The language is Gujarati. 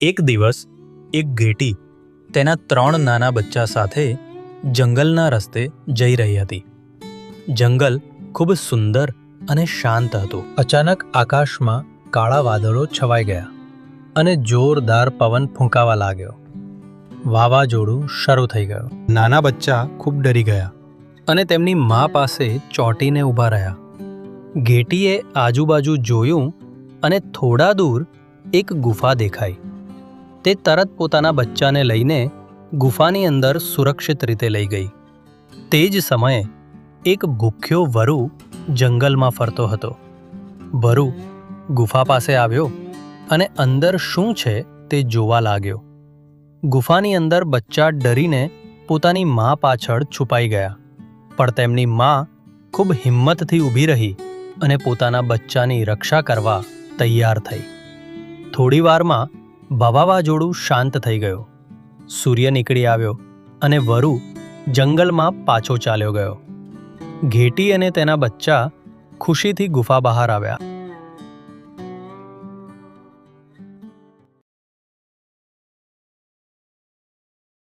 એક દિવસ એક ઘેટી તેના 3 નાના બચ્ચા સાથે જંગલના રસ્તે જઈ રહી હતી. જંગલ ખૂબ સુંદર અને શાંત હતું. અચાનક આકાશમાં કાળા વાદળો છવાઈ ગયા અને જોરદાર પવન ફૂંકાવા લાગ્યો. વાવાઝોડું શરૂ થઈ ગયું. નાના બચ્ચા ખૂબ ડરી ગયા અને તેમની મા પાસે ચોંટીને ઊભા રહ્યા. ઘેટીએ આજુબાજુ જોયું અને થોડા દૂર એક ગુફા દેખાઈ. તે તરત પોતાના બચ્ચાને લઈને ગુફાની અંદર સુરક્ષિત રીતે લઈ ગઈ. તે જ સમયે એક ભૂખ્યો વરુ જંગલમાં ફરતો હતો. વરુ ગુફા પાસે આવ્યો અને અંદર શું છે તે જોવા લાગ્યો. ગુફાની અંદર બચ્ચા ડરીને પોતાની મા પાછળ છુપાઈ ગયા, પણ તેમની મા ખૂબ હિંમતથી ઊભી રહી અને પોતાના બચ્ચાની રક્ષા કરવા તૈયાર થઈ. થોડી વારમાં વાવાઝોડું શાંત થઈ ગયું. સૂર્ય નીકળી આવ્યો અને વરુ જંગલમાં પાછો ચાલ્યો ગયો. ઘેટી અને તેના બચ્ચા ખુશીથી ગુફા બહાર આવ્યા.